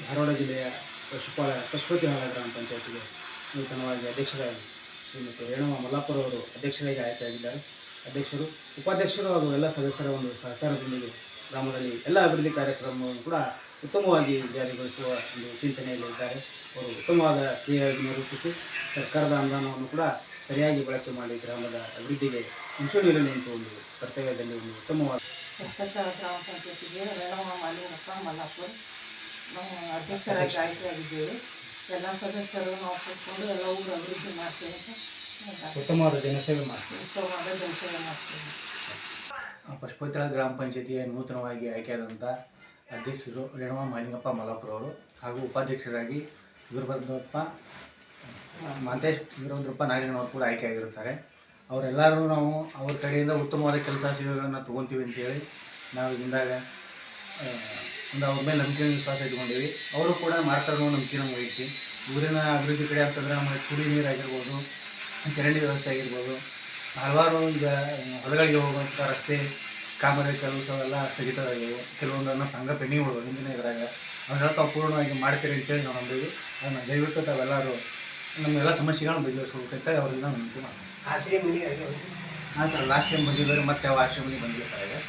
ಧಾರವಾಡ ಜಿಲ್ಲೆಯ ಪಶುಪತಿನಾಳ ಗ್ರಾಮ ಪಂಚಾಯತಿಗೆ ನೂತನವಾಗಿ ಅಧ್ಯಕ್ಷರಾಗಿ ಶ್ರೀಮತಿ ರೇಣುಮಾ ಮಲ್ಲಾಪುರ ಅವರು ಅಧ್ಯಕ್ಷರಾಗಿ ಆಯ್ಕೆಯಾಗಿದ್ದಾರೆ. ಅಧ್ಯಕ್ಷರು, ಉಪಾಧ್ಯಕ್ಷರು ಹಾಗೂ ಎಲ್ಲ ಸದಸ್ಯರ ಒಂದು ಸಹಕಾರದೊಂದಿಗೆ ಗ್ರಾಮದಲ್ಲಿ ಎಲ್ಲ ಅಭಿವೃದ್ಧಿ ಕಾರ್ಯಕ್ರಮವನ್ನು ಕೂಡ ಉತ್ತಮವಾಗಿ ಜಾರಿಗೊಳಿಸುವ ಒಂದು ಚಿಂತನೆಯಲ್ಲಿದ್ದಾರೆ. ಅವರು ಉತ್ತಮವಾದ ಕ್ರಿಯೆಗಳನ್ನು ರೂಪಿಸಿ ಸರ್ಕಾರದ ಅನುದಾನವನ್ನು ಕೂಡ ಸರಿಯಾಗಿ ಬಳಕೆ ಮಾಡಿ ಗ್ರಾಮದ ಅಭಿವೃದ್ಧಿಗೆ ಮುಂಚೂಣಿಯಲ್ಲಿ ನಿಂತು ಒಂದು ಕರ್ತವ್ಯದಲ್ಲಿ ಒಂದು ಉತ್ತಮವಾದ ಗ್ರಾಮ ಪಂಚಾಯತಿಗೆ ರೇಣುಮಾ ಮಲ್ಲಾಪುರ ನಾವು ಅಧ್ಯಕ್ಷರಾಗಿ ಆಯ್ಕೆಯಾಗಿದ್ದೇವೆ. ಎಲ್ಲ ಸದಸ್ಯರು ನಾವು ಕೂತ್ಕೊಂಡು ಎಲ್ಲ ಊರು ಅಭಿವೃದ್ಧಿ ಮಾಡ್ತೇವೆ ಅಂತ ಉತ್ತಮವಾದ ಜನಸೇವೆ ಮಾಡ್ತೀವಿ. ಉತ್ತಮವಾದ ಜನಸೇವೆ ಮಾಡ್ತೇವೆ. ಪಶುಪತಿನಾಳ ಗ್ರಾಮ ಪಂಚಾಯತಿಯ ನೂತನವಾಗಿ ಆಯ್ಕೆಯಾದಂಥ ಅಧ್ಯಕ್ಷರು ರೇಣುಮಾ ಮಲ್ಲಾಪುರ ಅವರು ಹಾಗೂ ಉಪಾಧ್ಯಕ್ಷರಾಗಿ ವೀರಭದ್ರಪ್ಪ ನಾಡಿನವರು ಕೂಡ ಆಯ್ಕೆಯಾಗಿರುತ್ತಾರೆ. ಅವರೆಲ್ಲರೂ ನಾವು ಅವ್ರ ಕಡೆಯಿಂದ ಉತ್ತಮವಾದ ಕೆಲಸ ಸೇವೆಗಳನ್ನು ತೊಗೊತೀವಿ ಅಂತೇಳಿ ನಾವು ಇಲ್ಲಿಂದಾಗ ಒಂದು ಅವ್ರ ಮೇಲೆ ನಂಬಿಕೆ ವಿಶ್ವಾಸ ಇಟ್ಕೊಂಡೀವಿ. ಅವರು ಕೂಡ ಮಾಡ್ತಾರೆ ಅನ್ನೋ ನಂಬಿಕೆ ನಮ್ಗೆ ಐತಿ. ಊರಿನ ಅಭಿವೃದ್ಧಿ ಕಡೆ ಅಂತಂದರೆ ನಮಗೆ ಕುಡಿ ನೀರು ಆಗಿರ್ಬೋದು, ಚರಂಡಿ ವ್ಯವಸ್ಥೆ ಆಗಿರ್ಬೋದು, ಹಲವಾರು ಈಗ ಹೊಲಗಳಿಗೆ ಹೋಗುವಂಥ ರಸ್ತೆ ಕಾಮಗಾರಿ ಕೆಲಸವೆಲ್ಲ ಸ್ಥಗಿತವಾಗಿವೆ. ಕೆಲವೊಂದನ್ನು ಸಂಘ ಪೆಂಡಿಂಗ್ ಹಿಂದಿನ ಇದ್ರಾಗ ಅವನ್ನೆಲ್ಲ ತಾವು ಪೂರ್ಣವಾಗಿ ಮಾಡ್ತೀರಿ ಅಂತೇಳಿ ನಾವು ನಂಬಿದ್ವಿ. ಅದನ್ನು ದಯವಿಟ್ಟು ತಾವೆಲ್ಲರೂ ನಮ್ಮೆಲ್ಲ ಸಮಸ್ಯೆಗಳನ್ನು ಬಗೆಹರಿಸ್ಬೇಕಂತ ಅವರಿಂದ ನಂಬಿಕೆ ಮಾಡ್ತೀವಿ. ಹಾಂ ಸರ್, ಲಾಸ್ಟ್ ಟೈಮ್ ಬಂದಿದ್ದಾರೆ, ಮತ್ತೆ ಯಾವ ಆಶ್ರಮಕ್ಕೆ ಬಂದಿಲ್ಲ ಸರ್.